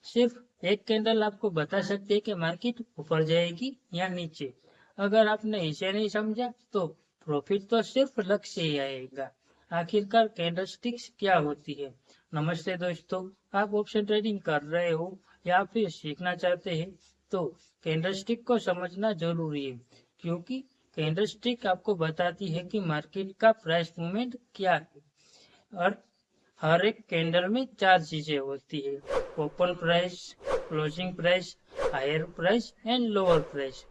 सिर्फ एक कैंडल आपको बता सकती है कि मार्केट ऊपर जाएगी या नीचे। अगर आपने इसे नहीं समझा तो प्रॉफिट तो सिर्फ लक से ही आएगा। आखिरकार कैंडलस्टिक्स क्या होती है? नमस्ते दोस्तों, आप ऑप्शन ट्रेडिंग कर रहे हो या फिर सीखना चाहते हैं तो कैंडलस्टिक को समझना जरूरी है, क्योंकि कैंडलस्टिक आपको बताती है कि मार्केट का प्राइस मूवमेंट क्या है। और हर एक कैंडल में चार चीजें होती है: open price, closing price, higher price and lower price.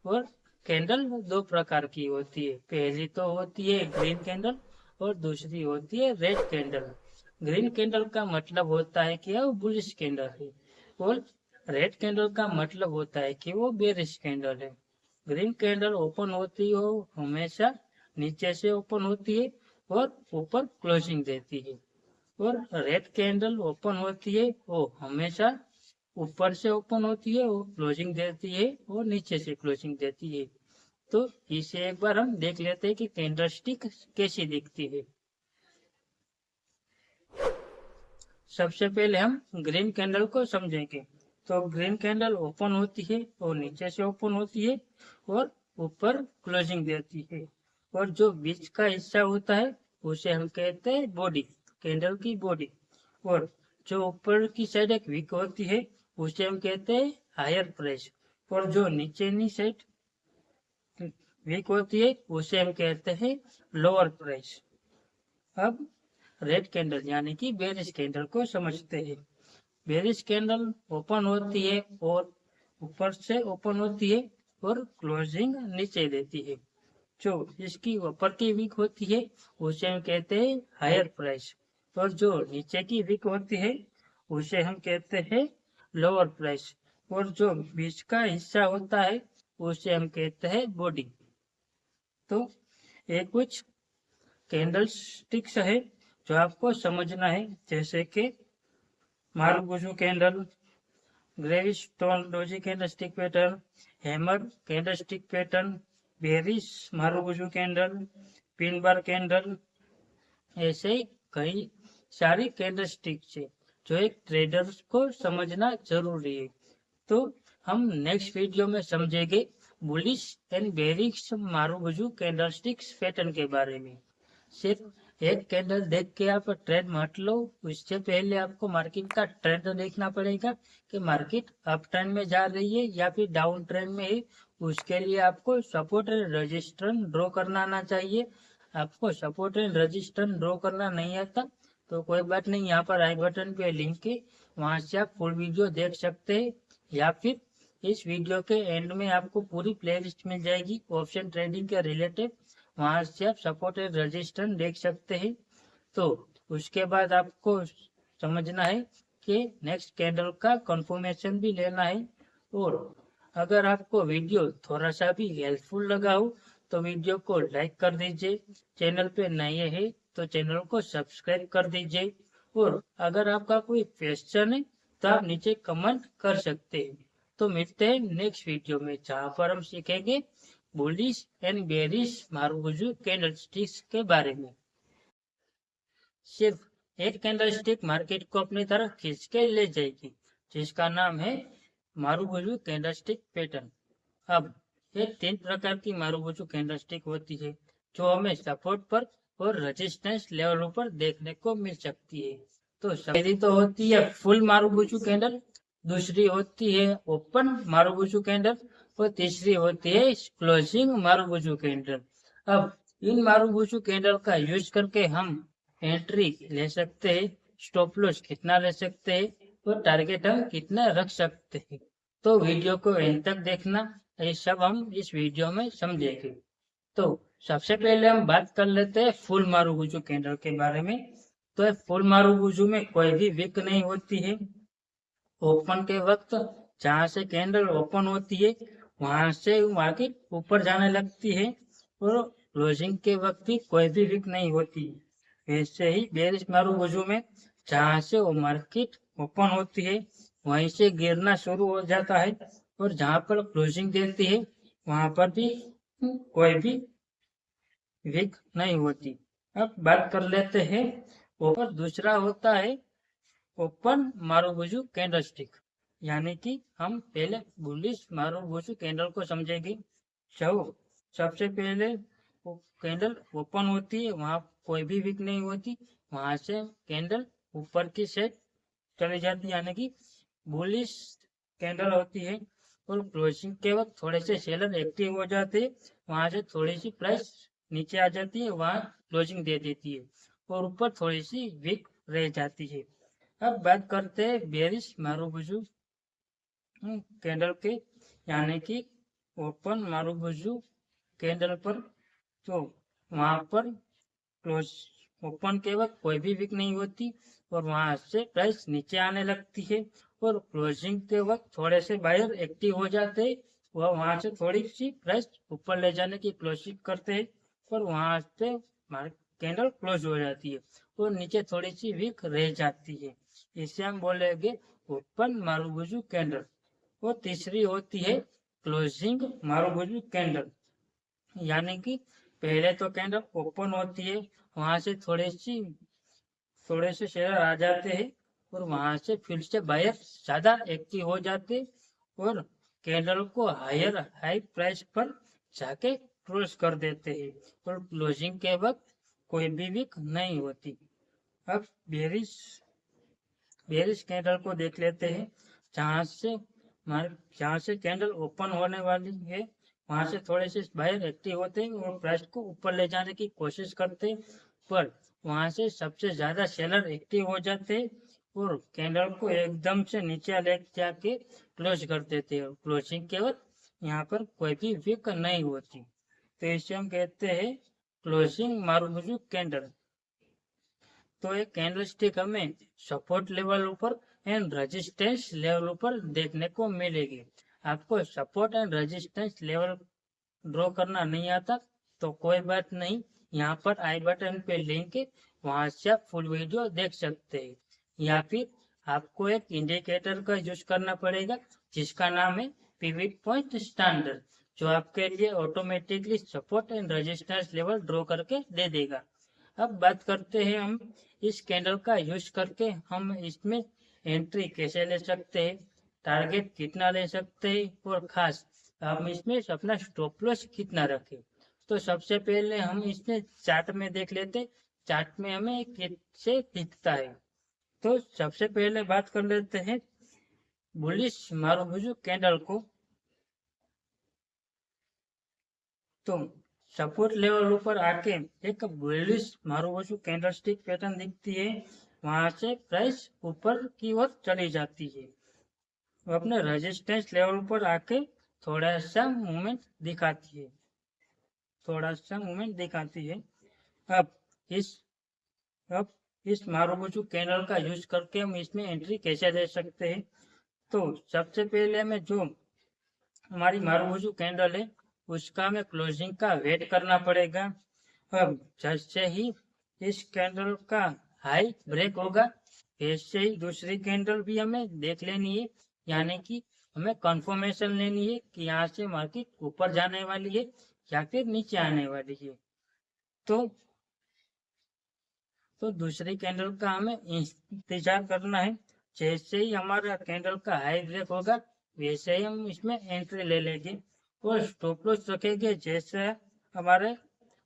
और कैंडल दो प्रकार की होती है। पहली तो होती है ग्रीन कैंडल और दूसरी होती है रेड कैंडल। ग्रीन कैंडल का मतलब होता है कि वो बुलिश कैंडल है, और रेड कैंडल का मतलब होता है कि वो बेरिश कैंडल है। ग्रीन कैंडल ओपन होती हो हमेशा नीचे से ओपन होती है और ऊपर क्लोजिंग देती है, और रेड कैंडल ओपन होती है वो हमेशा ऊपर से ओपन होती है, वो क्लोजिंग देती है और नीचे से क्लोजिंग देती है। तो इसे एक बार हम देख लेते हैं कि कैंडलस्टिक कैसी दिखती है। सबसे पहले हम ग्रीन कैंडल को समझेंगे। तो ग्रीन कैंडल ओपन होती है और नीचे से ओपन होती है और ऊपर क्लोजिंग देती है, और जो बीच का हिस्सा होता है उसे हम कहते हैं बॉडी, कैंडल की बॉडी। और जो ऊपर की साइड एक विक होती है उसे हम कहते हैं हायर प्राइस, और जो नीचे साइड विक होती है उसे हम कहते हैं लोअर प्राइस। अब रेड कैंडल यानी कि बेरिश कैंडल को समझते हैं। बेरिश कैंडल ओपन होती है और ऊपर से ओपन होती है और क्लोजिंग नीचे देती है। जो इसकी ऊपर की विक होती है उसे हम कहते हैं हायर प्राइस, और जो नीचे की विक होती है उसे हम कहते हैं लोअर प्राइस, और जो बीच का हिस्सा होता है उसे हम कहते हैं बॉडी। तो ये कुछ कैंडल स्टिक्स है जो आपको समझना है, जैसे कि marubozu candle, gravestone doji candlestick pattern, hammer candlestick pattern, bearish marubozu candle, pin bar candle. ऐसे कई सारी कैंडलस्टिक्स है जो एक ट्रेडर को समझना जरूरी है। तो हम नेक्स्ट वीडियो में समझेंगे bullish and bearish marubozu candlesticks pattern के बारे में। सिर्फ एक कैंडल देख के आप ट्रेंड मत लो, उससे पहले आपको मार्केट का ट्रेंड देखना पड़ेगा कि मार्केट अप ट्रेंड में जा रही है या फिर डाउन ट्रेंड में है। उसके लिए आपको सपोर्ट एंड रेजिस्टेंस ड्रॉ करना आना चाहिए। आपको सपोर्ट एंड रेजिस्टेंस ड्रॉ करना नहीं आता तो कोई बात नहीं, यहाँ पर आई बटन पे लिंक है, वहां से आप फुल वीडियो देख सकते हैं, या फिर इस वीडियो के एंड में आपको पूरी प्लेलिस्ट मिल जाएगी ऑप्शन ट्रेडिंग के रिलेटेड, वहां से आप सपोर्ट एंड रेजिस्टेंस देख सकते हैं। तो उसके बाद आपको समझना है कि नेक्स्ट कैंडल का कंफर्मेशन भी लेना है। और अगर आपको वीडियो थोड़ा सा भी हेल्पफुल लगा हो तो वीडियो को लाइक कर दीजिए, चैनल पे नए हैं तो चैनल को सब्सक्राइब कर दीजिए, और अगर आपका कोई क्वेश्चन है तो आप नीचे कमेंट कर सकते हैं। तो मिलते हैं नेक्स्ट वीडियो में, जहाँ पर हम सीखेंगे bullish and bearish marubozu candlesticks के बारे में। सिर्फ एक कैंडलस्टिक मार्केट को अपनी तरफ खींच के ले जाएगी, जिसका नाम है मारुगुजू कैंडलस्टिक पैटर्न। अब ये तीन प्रकार की मारुगुजू कैंडलस्टिक होती है जो हमें सपोर्ट पर और रेजिस्टेंस लेवलों पर देखने को मिल सकती है। तो पहली तो होती है फुल मारुगुजू कैंडल, दूसरी होती है ओपन मारुगुजू कैंडल, और तीसरी होती है क्लोजिंग मारुगुजू कैंडल। अब इन मारुगुजू कैंडल का यूज करके हम एंट्री ले सकते हैं, स्टॉप लॉस कितना ले सकते हैं, और टारगेट हम कितना रख सकते हैं। तो वीडियो को एंड तक देखना, ये सब हम इस वीडियो में समझेंगे। तो सबसे पहले हम बात कर लेते हैं फुल मारुगुजू कैंडल के बारे में। तो फुल मारुगुजू में कोई भी विक नहीं होती है। ओपन के वक्त जहां से कैंडल ओपन होती है वहां से मार्केट ऊपर जाने लगती है, और क्लोजिंग के वक्त भी कोई भी विक नहीं होती। ऐसे ही बेरिश मारुगुजू में जहां से वो मार्केट ओपन होती है वहीं से गिरना शुरू हो जाता है, और जहां पर क्लोजिंग देती है वहां पर भी कोई भी विक नहीं होती। अब बात कर लेते हैं ऊपर दूसरा होता है ओपन मारुगुजू कैंडलस्टिक। यानी कि हम पहले बुलिश मारुबुशु कैंडल को समझेंगे। सबसे पहले वो कैंडल ओपन होती है, वहां कोई भी विक नहीं होती, वहां से कैंडल ऊपर की साइड चली जाती है, यानी कि बुलिश कैंडल होती है। और क्लोजिंग के वक्त थोड़े से सेलर एक्टिव हो जाते हैं, वहां से थोड़ी सी प्राइस नीचे आ जाती है, वहां क्लोजिंग दे देती है और ऊपर थोड़ी सी वीक रह जाती है। अब बात करते हैं बेरिश मारुबुशु कैंडल के, यानी कि ओपन मारुबुशु कैंडल पर। तो वहां पर क्लोज ओपन के वक्त कोई भी विक नहीं होती और वहां से प्राइस नीचे आने लगती है और क्लोजिंग के वक्त थोड़े से बायर एक्टिव हो जाते हैं, वह वहां से थोड़ी सी प्राइस ऊपर ले जाने की कोशिश करते हैं और वहां से कैंडल क्लोज हो जाती है और नीचे थोड़ी सी वीक रह जाती है। इसे हम बोलेंगे ओपन मारुबुशु कैंडल। और तीसरी होती है क्लोजिंग मारुबुशु कैंडल, यानी कि पहले तो कैंडल ओपन होती है, वहां से थोड़े से शेयर आ जाते हैं और वहां से फिर से बायर ज्यादा एक्टिव हो जाते और कैंडल को हाई प्राइस पर जाके क्लोज कर देते हैं और क्लोजिंग के वक्त कोई भी वीक नहीं होती। अब बेरिश बेरिश कैंडल को देख लेते हैं, जहां से जहां से कैंडल ओपन होने वाली है, वहां से थोड़े से बायर एक्टिव होते हैं और प्राइस को ऊपर ले जाने की कोशिश करते हैं, पर वहां से सबसे ज्यादा सेलर एक्टिव हो जाते हैं और कैंडल को एकदम से नीचे ले जाके क्लोज कर देते हैं। क्लोजिंग के वक्त यहाँ पर कोई भी विक नहीं होती, तो इसे हम कहते हैं क्लोजिंग मारुबुशु कैंडल। तो एक कैंडल स्टिक हमें सपोर्ट लेवल ऊपर एंड रेजिस्टेंस लेवल ऊपर देखने को मिलेगी। आपको support and resistance level draw करना नहीं आता तो कोई बात नहीं, यहाँ पर आई बटन पे लिंक है, वहां से आप फुल वीडियो देख सकते हैं। या फिर आपको एक इंडिकेटर का यूज करना पड़ेगा जिसका नाम है पिवट पॉइंट स्टैंडर्ड, जो आपके लिए automatically support and resistance level draw करके दे देगा। अब बात करते हैं हम इस कैंडल का यूज करके हम इसमें एंट्री कैसे ले सकते हैं, टारगेट कितना ले सकते हैं और खास हम इसमें अपना स्टॉप लॉस कितना रखें। तो सबसे पहले हम इसमें चार्ट में देख लेते, चार्ट में हमें कैसे दिखता है। तो सबसे पहले बात कर लेते हैं बुलिश मारुबुशु कैंडल को। तो सपोर्ट लेवल ऊपर आके एक बुलिश मारुबुशु कैंडलस्टिक पैटर्न दिखती है, वहां से प्राइस ऊपर की ओर चली जाती है। वो अपने रेजिस्टेंस लेवल पर आके थोड़ा सा मूवमेंट दिखाती है, अब इस अब इस मारुबुशु कैंडल का यूज करके हम इसमें एंट्री कैसे ले सकते हैं। तो सबसे पहले हमें जो हमारी मारुबुशु कैंडल है उसका हमें क्लोजिंग का वेट करना पड़ेगा। अब जैसे ही इस कैंडल का हाई ब्रेक होगा वैसे ही दूसरी कैंडल भी हमें देख लेनी है, यानी कि हमें कंफर्मेशन लेनी है कि यहाँ से मार्केट ऊपर जाने वाली है या फिर नीचे आने वाली है। तो दूसरी कैंडल का हमें इंतजार करना है, जैसे ही हमारा कैंडल का हाई ब्रेक होगा वैसे ही हम इसमें एंट्री ले लेंगे और स्टॉप लॉस रखेंगे। जैसे हमारे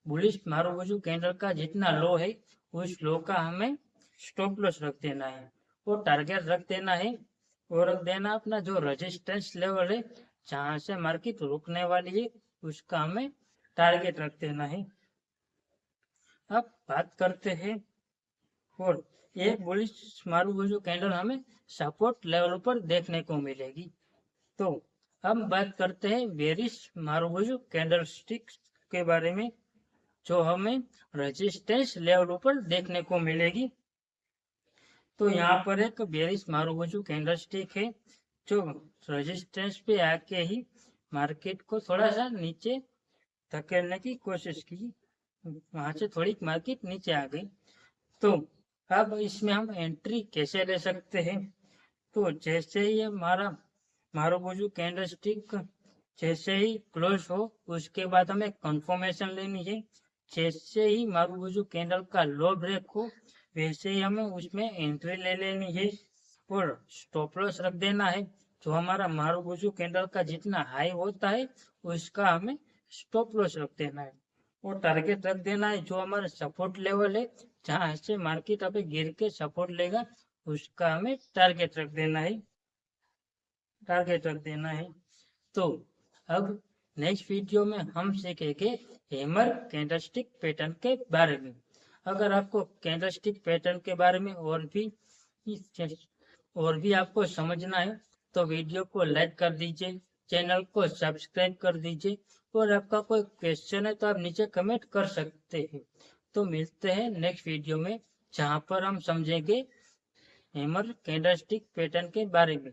बुलिश मारुबुशु कैंडल का जितना लो है उस लो का हमें स्टॉप लॉस रख देना है और टारगेट रख देना है और रख देना अपना जो रेजिस्टेंस लेवल है जहां से मार्केट रुकने वाली है उसका हमें टारगेट रख देना है। अब बात करते हैं और एक बुलिश मारुबुशु कैंडल हमें सपोर्ट लेवल पर देखने को मिलेगी। तो हम बात करते हैं बेरिश मारुबुशु कैंडल स्टिक के बारे में, जो हमें रेजिस्टेंस लेवल पर देखने को मिलेगी। तो यहाँ पर एक बेरिश मारुबुशु कैंडल स्टिक है जो रेजिस्टेंस पे आके ही मार्केट को थोड़ा सा नीचे धकेलने की कोशिश की, वहां से थोड़ी मार्केट नीचे आ गई। तो अब इसमें हम एंट्री कैसे ले सकते हैं। तो जैसे ही हमारा मारुबुशु कैंडल स्टिक जैसे ही क्लोज हो उसके बाद हमें कंफर्मेशन लेनी है, जैसे ही मारुबुशु कैंडल का लो ब्रेक हो वैसे ही हमें उसमें एंट्री ले लेनी है और स्टॉप लॉस रख देना है। जो हमारा मारुबुजू कैंडल का जितना हाई होता है उसका हमें स्टॉप लॉस रख देना है, और टारगेट रख देना है जो हमारा सपोर्ट लेवल है, जहां से मार्केट अभी गिर के सपोर्ट लेगा उसका हमें टारगेट रख देना है, तो अब नेक्स्ट वीडियो में हम सीखेंगे हैमर कैंडलस्टिक पैटर्न के बारे में। अगर आपको कैंडलस्टिक पैटर्न के बारे में और भी आपको समझना है तो वीडियो को लाइक कर दीजिए, चैनल को सब्सक्राइब कर दीजिए, और आपका कोई क्वेश्चन है तो आप नीचे कमेंट कर सकते हैं। तो मिलते हैं नेक्स्ट वीडियो में, जहां पर हम समझेंगे हैमर कैंडलस्टिक पैटर्न के बारे में।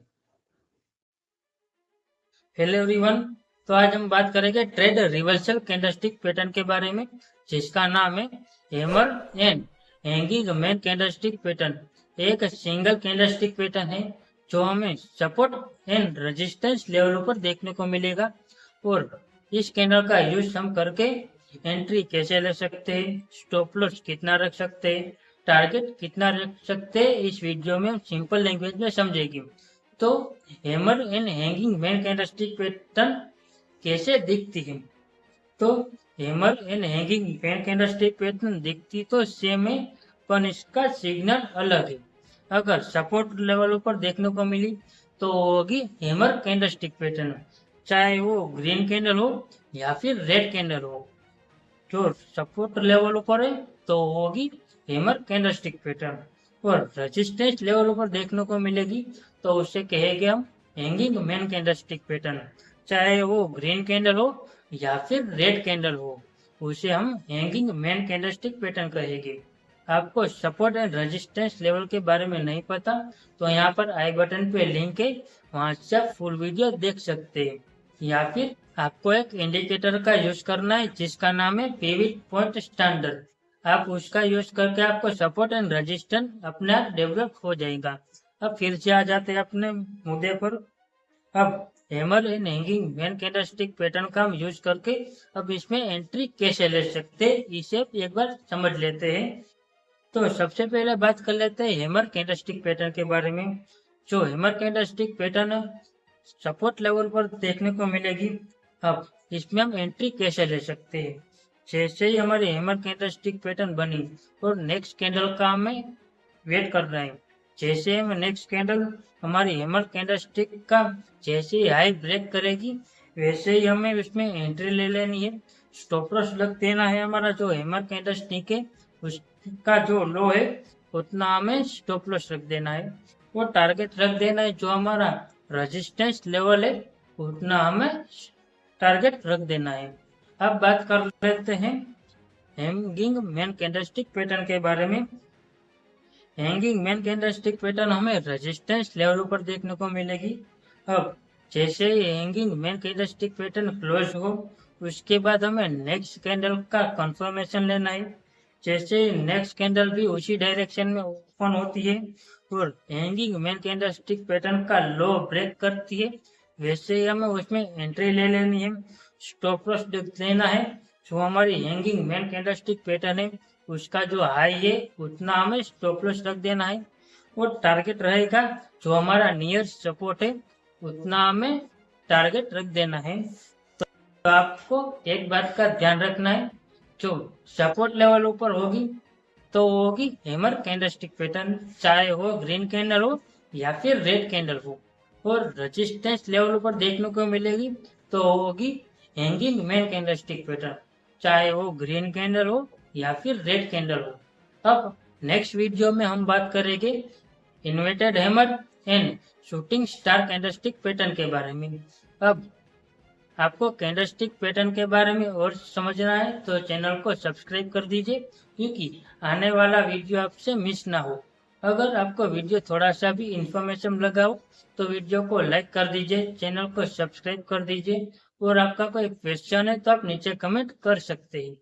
हेलो एवरीवन, तो आज हम बात करेंगे ट्रेड रिवर्सल कैंडलस्टिक पैटर्न के बारे में, जिसका नाम है hammer and hanging man candlestick pattern. एक सिंगल कैंडलस्टिक पैटर्न है जो हमें सपोर्ट एंड रेजिस्टेंस लेवलों पर देखने को मिलेगा, और इस कैंडल का यूज हम करके एंट्री कैसे ले सकते हैं, स्टॉप लॉस कितना रख सकते हैं, टारगेट कितना रख सकते हैं, इस वीडियो में हम सिंपल लैंग्वेज में समझेंगे। तो hammer and hanging man candlestick pattern कैसे दिखती है? तो hammer and hanging man candlestick pattern दिखती तो सेम है, पर इसका सिग्नल अलग है। अगर सपोर्ट लेवल पर देखने को मिली तो होगी हैमर कैंडलस्टिक पैटर्न, चाहे वो ग्रीन कैंडल हो या फिर रेड कैंडल हो। जो सपोर्ट लेवल पर है तो होगी हैमर कैंडलस्टिक पैटर्न, और रेजिस्टेंस लेवल पर देखने को मिलेगी तो उसे कहेंगे हम हैंगिंग मैन कैंडलस्टिक पैटर्न, चाहे वो ग्रीन कैंडल हो या फिर रेड कैंडल हो, उसे हम हैंगिंग मैन कैंडलस्टिक पैटर्न कहेंगे। आपको सपोर्ट एंड रेजिस्टेंस लेवल के बारे में नहीं पता तो यहाँ पर आई बटन पे लिंक है, वहां से आप फुल वीडियो देख सकते हैं। या फिर आपको एक इंडिकेटर का यूज करना है जिसका नाम है पिवट पॉइंट स्टैंडर्ड, आप उसका यूज करके आपको सपोर्ट एंड रेजिस्टेंस अपने आप डेवलप हो जाएगा। अब फिर से आ जाते हैं अपने मुद्दे पर। अब hammer and hanging man candlestick pattern का हम यूज करके अब इसमें एंट्री कैसे ले सकते हैं, इसे एक बार समझ लेते हैं। तो सबसे पहले बात कर लेते हैं हैमर कैंडलस्टिक पैटर्न के बारे में। जो हैमर कैंडलस्टिक पैटर्न है सपोर्ट लेवल पर देखने को मिलेगी। अब इसमें हम एंट्री कैसे ले सकते हैं? जैसे ही हमारी हैमर कैंडलस्टिक पैटर्न बनी और नेक्स्ट कैंडल का हमें वेट कर रहे हैं, जैसे हम नेक्स्ट कैंडल हमारी हैमर कैंडलस्टिक का जैसे ही हाई ब्रेक करेगी वैसे ही हमें उसमें एंट्री ले लेनी है, स्टॉप लॉस रख देना है। हमारा जो हैमर कैंडलस्टिक है उसका जो लो है उतना हमें स्टॉप लॉस रख देना है, वो टारगेट रख देना है जो हमारा रेजिस्टेंस लेवल है उतना हमें टारगेट रख देना है। अब बात कर लेते हैं हैंगिंग मैन कैंडलस्टिक पैटर्न के बारे में। हैंगिंग मैन कैंडलस्टिक पैटर्न हमें रेजिस्टेंस लेवल पर देखने को मिलेगी। अब जैसे ही hanging man candlestick pattern close हो उसके बाद हमें नेक्स्ट कैंडल का कंफर्मेशन लेना है। जैसे नेक्स्ट कैंडल भी उसी डायरेक्शन में ओपन होती है और हैंगिंग मैन कैंडलस्टिक पैटर्न का लो ब्रेक करती है, वैसे ही हमें उसमें एंट्री ले लेनी है, स्टॉप लॉस देना है। जो हमारी हैंगिंग मैन कैंडलस्टिक पैटर्न है उसका जो हाई है उतना हमें स्टॉप लॉस रख देना है, और टारगेट रहेगा जो हमारा नियर सपोर्ट है उतना हमें टारगेट रख देना है। तो आपको एक बात का ध्यान रखना है, जो सपोर्ट लेवल ऊपर होगी तो होगी हैमर कैंडलस्टिक पैटर्न, चाहे वो ग्रीन कैंडल हो या फिर रेड कैंडल हो, और रेजिस्टेंस लेवल पर देखने को मिलेगी तो होगी हैंगिंग मैन कैंडलस्टिक पैटर्न, चाहे वो ग्रीन कैंडल हो या फिर रेड कैंडल हो। अब नेक्स्ट वीडियो में हम बात करेंगे inverted hammer and shooting star candlestick pattern के बारे में। अब आपको कैंडलस्टिक पैटर्न के बारे में और समझना है तो चैनल को सब्सक्राइब कर दीजिए, क्योंकि आने वाला वीडियो आपसे मिस ना हो। अगर आपको वीडियो थोड़ा सा भी इंफॉर्मेशन लगा हो तो वीडियो को लाइक कर दीजिए, चैनल को सब्सक्राइब कर दीजिए, और आपका कोई क्वेश्चन है तो आप नीचे कमेंट कर सकते हैं।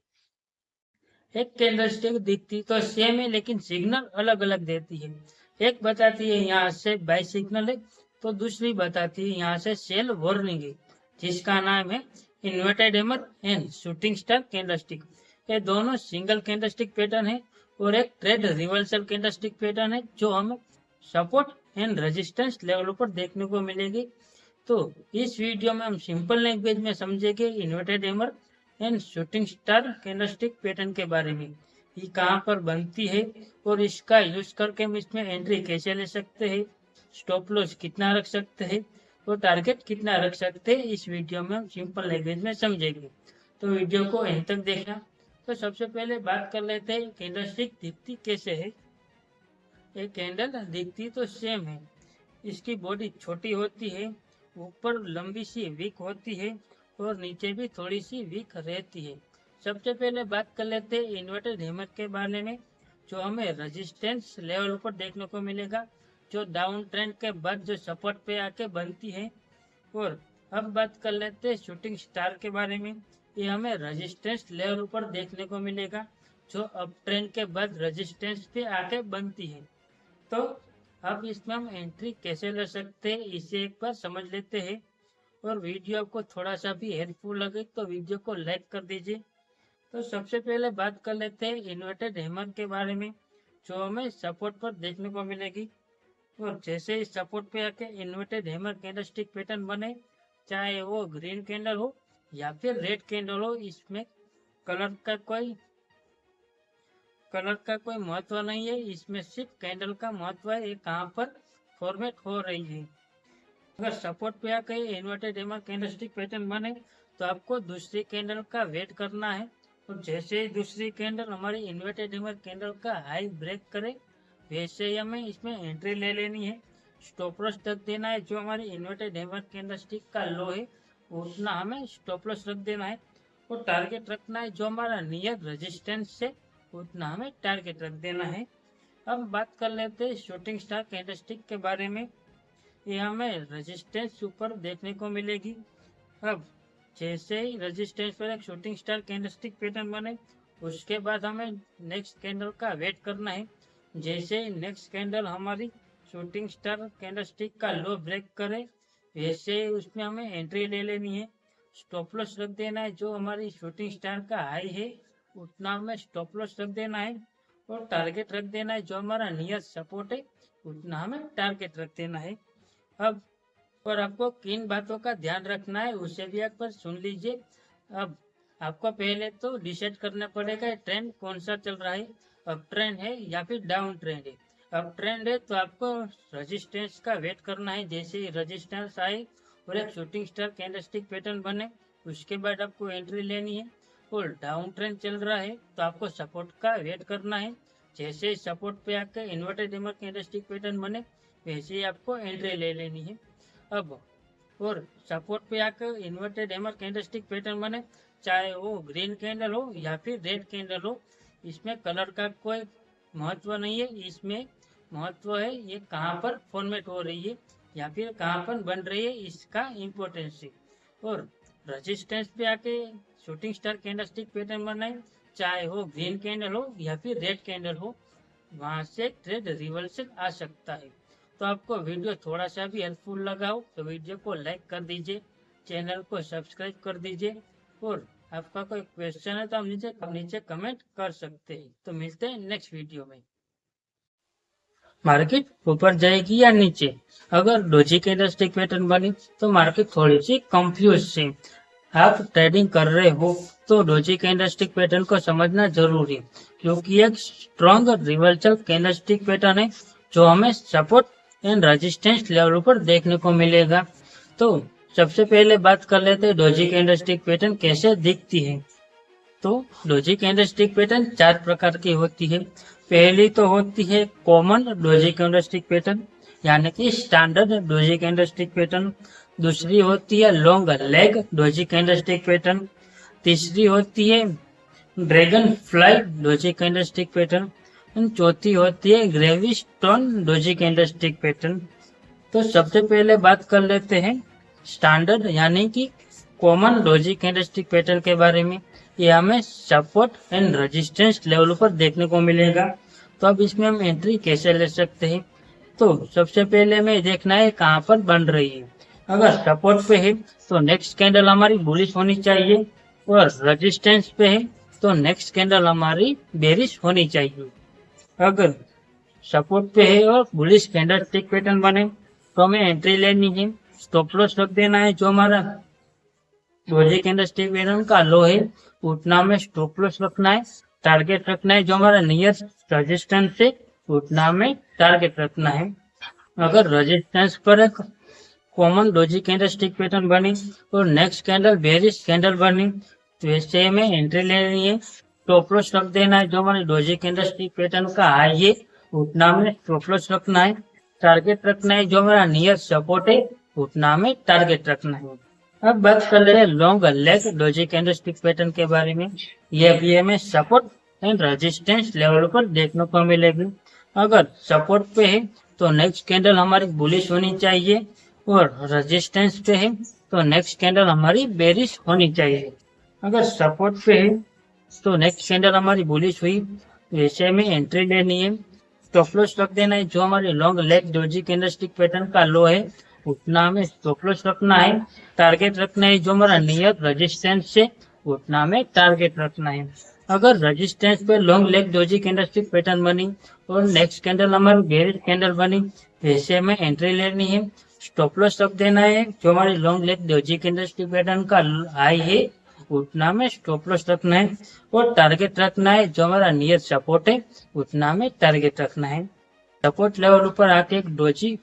एक कैंडलस्टिक दिखती तो सेम है लेकिन सिग्नल अलग अलग देती है। एक बताती है यहाँ से बाय सिग्नल है तो दूसरी बताती है यहाँ से सेल वार्निंग है, जिसका नाम है inverted hammer and shooting star candlestick. ये दोनों सिंगल कैंडलस्टिक पैटर्न है और एक ट्रेड रिवर्सल कैंडलस्टिक पैटर्न है जो हमें सपोर्ट एंड रेजिस्टेंस लेवल पर देखने को मिलेगी। तो इस वीडियो में हम सिंपल लैंग्वेज में समझेंगे inverted hammer and shooting star candlestick pattern के बारे में, ये कहाँ पर बनती है और इसका यूज करके हम इसमें एंट्री कैसे ले सकते हैं, स्टॉप लॉस कितना रख सकते हैं और टारगेट कितना रख सकते हैं, इस वीडियो में हम सिंपल लैंग्वेज में समझेंगे। तो वीडियो को एंड तक देखना। तो सबसे पहले बात कर लेते हैं कैंडलस्टिक दिखती कैसे है। एक कैंडल दिखती तो सेम है, इसकी बॉडी छोटी होती है, ऊपर लंबी सी वीक होती है और नीचे भी थोड़ी सी वीक रहती है। सबसे पहले बात कर लेते हैं इन्वर्टेड हैमर के बारे में, जो हमें रेजिस्टेंस लेवल पर देखने को मिलेगा, जो डाउन ट्रेंड के बाद जो सपोर्ट पे आके बनती है। और अब बात कर लेते हैं शूटिंग स्टार के बारे में, ये हमें रेजिस्टेंस लेवल पर देखने को मिलेगा, जो अप ट्रेंड के बाद रेजिस्टेंस पे आके बनती है। तो अब इसमें हम एंट्री कैसे ले सकते हैं इसे एक बार समझ लेते हैं। और वीडियो आपको थोड़ा सा भी हेल्पफुल लगे तो वीडियो को लाइक कर दीजिए। तो सबसे पहले बात कर लेते हैं इन्वर्टेड हैमर के बारे में, जो हमें सपोर्ट पर देखने को मिलेगी। और जैसे ही सपोर्ट पे आके इन्वर्टेड हैमर कैंडलस्टिक पैटर्न बने, चाहे वो ग्रीन कैंडल हो या फिर रेड कैंडल हो, इसमें कलर का कोई महत्व नहीं है, इसमें सिर्फ कैंडल का महत्व है, ये कहाँ पर फॉर्मेट हो रही है। अगर सपोर्ट पे आके इन्वर्टेड हैमर कैंडलस्टिक पैटर्न बने तो आपको दूसरी कैंडल का वेट करना है। और जैसे ही दूसरी कैंडल हमारी इन्वर्टेड हैमर कैंडल का हाई ब्रेक करे, वैसे ही हमें इसमें एंट्री ले लेनी है। स्टॉप लॉस रख देना है, जो हमारी इन्वर्टेड हैमर कैंडलस्टिक का लो है उतना हमें स्टॉप लॉस रख देना है। और टारगेट रखना है जो हमारा नियर रेजिस्टेंस से उतना हमें टारगेट रख देना है। अब बात कर लेते हैं शूटिंग स्टार कैंडलस्टिक के बारे में, ये हमें रेजिस्टेंस ऊपर देखने को मिलेगी। अब जैसे ही रेजिस्टेंस पर एक शूटिंग स्टार कैंडलस्टिक पैटर्न बने, उसके बाद हमें नेक्स्ट कैंडल का वेट करना है। जैसे ही नेक्स्ट कैंडल हमारी शूटिंग स्टार कैंडलस्टिक का लो ब्रेक करे, वैसे ही उसमें हमें एंट्री ले लेनी है। स्टॉप लॉस रख देना है, जो हमारी शूटिंग स्टार का हाई है उतना हमें स्टॉप लॉस रख देना है। और टारगेट रख देना है, जो हमारा नियर सपोर्ट है उतना हमें टारगेट रख देना है। अब और आपको किन बातों का ध्यान रखना है उसे भी एक बार सुन लीजिए। अब आपको पहले तो डिसाइड करना पड़ेगा ट्रेंड कौन सा चल रहा है, अप ट्रेंड है या फिर डाउन ट्रेंड है। अप ट्रेंड है तो आपको रेजिस्टेंस का वेट करना है, जैसे ही रेजिस्टेंस आए और एक शूटिंग स्टार कैंडलस्टिक पैटर्न बने, उसके बाद आपको एंट्री लेनी है। और डाउन ट्रेंड चल रहा है तो आपको सपोर्ट का वेट करना है, जैसे ही सपोर्ट पे आकर इन्वर्टेड हैमर कैंडलस्टिक पैटर्न बने, वैसे ही आपको एंट्री ले लेनी है। अब और सपोर्ट पे आकर इन्वर्टेड हैमर कैंडलस्टिक पैटर्न बने, चाहे वो ग्रीन कैंडल हो या फिर रेड कैंडल हो, इसमें कलर का कोई महत्व नहीं है, इसमें महत्व है ये कहाँ पर फॉर्मेट हो रही है या फिर कहाँ पर बन रही है, इसका इम्पोर्टेंस है। और रेजिस्टेंस पे आके शूटिंग स्टार कैंडलस्टिक पैटर्न बनाए, चाहे वो ग्रीन कैंडल हो या फिर रेड कैंडल हो, वहां से ट्रेड रिवर्सल आ सकता है। तो आपको वीडियो थोड़ा सा भी हेल्पफुल लगा हो तो वीडियो को लाइक कर दीजिए, चैनल को सब्सक्राइब कर दीजिए। और आपका कोई क्वेश्चन है तो आप नीचे कमेंट कर सकते हैं। तो मिलते हैं नेक्स्ट वीडियो में। मार्केट ऊपर जाएगी या नीचे, अगर डोजी कैंडलस्टिक पैटर्न बनी तो मार्केट थोड़ी सी कंफ्यूज है। आप ट्रेडिंग कर रहे हो तो डोजी कैंडलस्टिक पैटर्न को समझना जरूरी है, क्योंकि एक स्ट्रॉन्ग रिवर्सल कैंडलस्टिक पैटर्न है जो हमें सपोर्ट एंड रेजिस्टेंस लेवल पर देखने को मिलेगा। तो सबसे पहले बात कर लेते हैं डोजी कैंडलस्टिक पैटर्न कैसे दिखती है। तो डोजी कैंडलस्टिक पैटर्न 4 प्रकार की होती है। पहली तो होती है कॉमन डोजी कैंडलस्टिक पैटर्न, यानी कि स्टैंडर्ड डोजी कैंडलस्टिक पैटर्न। दूसरी होती है long leg doji candlestick pattern. तीसरी होती है dragon fly doji candlestick pattern. चौथी होती है gravy stone doji candlestick pattern. तो सबसे पहले बात कर लेते हैं स्टैंडर्ड यानी कि कॉमन डोजी कैंडलस्टिक पैटर्न के बारे में। ये हमें सपोर्ट एंड रेजिस्टेंस लेवल पर देखने को मिलेगा। तो अब इसमें हम एंट्री कैसे ले सकते हैं। तो सबसे पहले हमें देखना है कहाँ पर बन रही है। अगर सपोर्ट पे है तो नेक्स्ट कैंडल हमारी बुलिश होनी चाहिए, और रेजिस्टेंस पे है तो नेक्स्ट कैंडल हमारी बेरिश होनी चाहिए। अगर सपोर्ट पे है और बुलिश कैंडलस्टिक पैटर्न बने तो हमें एंट्री लेनी है। स्टॉप लॉस रख देना है। जो हमारा डोजी कैंडलस्टिक पैटर्न का लो है उतना में स्टॉप लॉस रखना है। टारगेट रखना है जो हमारा नियरेस्ट रेजिस्टेंस है उतना में टारगेट रखना है। अगर रेजिस्टेंस पर कॉमन डोजी कैंडलस्टिक पैटर्न बनी और नेक्स्ट कैंडल बेरिश कैंडल बनी तो ऐसे में एंट्री लेनी है। स्टॉप लॉस रख देना है। जो हमारे डोजी कैंडलस्टिक पैटर्न का हाई है उतना में स्टॉप लॉस रखना है। टारगेट रखना है जो हमारा नियर सपोर्ट है उतना में टारगेट रखना है। अब बात कर रहे हैं long leg doji candlestick pattern के बारे में। ये भी हमें सपोर्ट एंड रेजिस्टेंस लेवल पर देखने को मिलेगी। अगर सपोर्ट पे है तो नेक्स्ट कैंडल हमारी बुलिश होनी चाहिए और रेजिस्टेंस पे है तो नेक्स्ट कैंडल हमारी बेरिश होनी चाहिए। अगर सपोर्ट पे है तो नेक्स्ट कैंडल हमारी बुलिश हुई वैसे में एंट्री लेनी है। स्टॉप लॉस रख देना है। जो हमारे long leg doji candlestick pattern का लो है उतना हमें स्टॉप लॉस रखना है। टारगेट रखना है जो हमारा नियर रेजिस्टेंस है उतना में टारगेट रखना है। अगर रेजिस्टेंस पे long leg doji candlestick pattern बनी और नेक्स्ट कैंडल हमारी बेरिश कैंडल बनी वैसे में एंट्री लेनी है। स्टॉप लॉस रख देना है। जो हमारी long leg doji candlestick pattern का हाई है उतना में स्टॉप लॉस रखना है और टारगेट रखना है जो हमारा नियर सपोर्ट है उतना में टारगेट रखना है। सपोर्ट लेवल ऊपर आके एक doji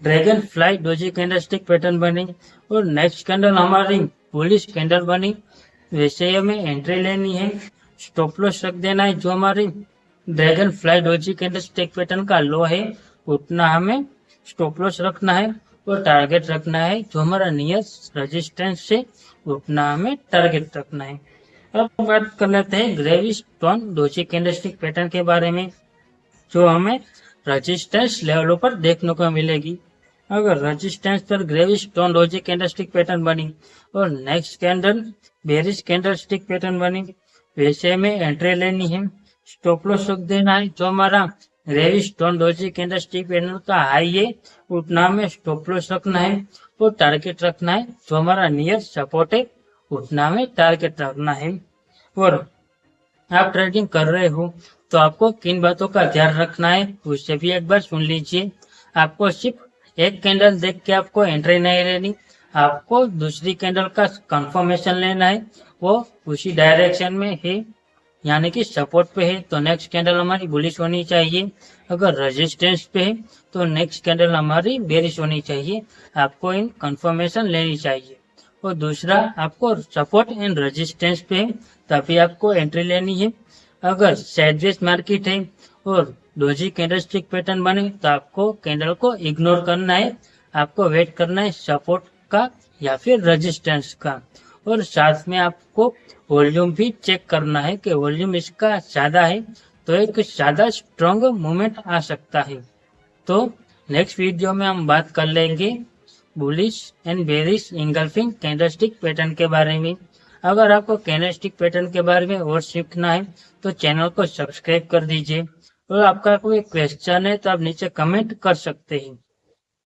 dragon fly doji candlestick pattern बनी और नेक्स्ट कैंडल हमारी बुलिश कैंडल बनी वैसे हमें एंट्री लेनी है। स्टॉप लॉस रख देना है। जो हमारी dragon fly doji candlestick pattern का लो है उतना हमें स्टॉप लॉस रखना है और टारगेट रखना है जो हमारा नियर रेजिस्टेंस है उतना हमें टारगेट रखना है। अब बात कर लेते हैं gravy stone doji candlestick pattern के बारे में जो हमें रेजिस्टेंस लेवलों पर देखने को मिलेगी। अगर रेजिस्टेंस पर gravy stone doji candlestick pattern बनी और next candle bearish candlestick pattern बनी वैसे में एंट्री लेनी है। स्टॉप लॉस रख देना है। जो हमारा gravy stone doji candlestick pattern का हाई है उतना में स्टॉप लॉस रखना है और टारगेट रखना है जो हमारा नियर सपोर्ट है उतना में टारगेट रखना है। और आप ट्रेडिंग कर रहे हो तो आपको किन बातों का ध्यान रखना है उसे भी एक बार सुन लीजिए। आपको सिर्फ एक कैंडल देख के आपको एंट्री नहीं लेनी। आपको दूसरी कैंडल का कंफर्मेशन लेना है वो उसी डायरेक्शन में है यानी कि सपोर्ट पे है तो नेक्स्ट कैंडल हमारी बुलिश होनी चाहिए। अगर रेजिस्टेंस पे है तो नेक्स्ट कैंडल हमारी बेरिश होनी चाहिए। आपको इन कंफर्मेशन लेनी चाहिए। और दूसरा आपको सपोर्ट एंड रेजिस्टेंस पे है तभी आपको एंट्री लेनी है। अगर साइडवेज मार्केट है और डोजी कैंडलस्टिक पैटर्न बने तो आपको कैंडल को इग्नोर करना है। आपको वेट करना है सपोर्ट का या फिर रेजिस्टेंस का। और साथ में आपको वॉल्यूम भी चेक करना है कि वॉल्यूम इसका ज्यादा है तो एक ज्यादा स्ट्रॉन्ग मूवमेंट आ सकता है। तो नेक्स्ट वीडियो में हम बात कर लेंगे bullish and bearish engulfing candlestick pattern के बारे में। अगर आपको कैंडलस्टिक पैटर्न के बारे में और सीखना है तो चैनल को सब्सक्राइब कर दीजिए। और आपका कोई क्वेश्चन है तो आप नीचे कमेंट कर सकते हैं।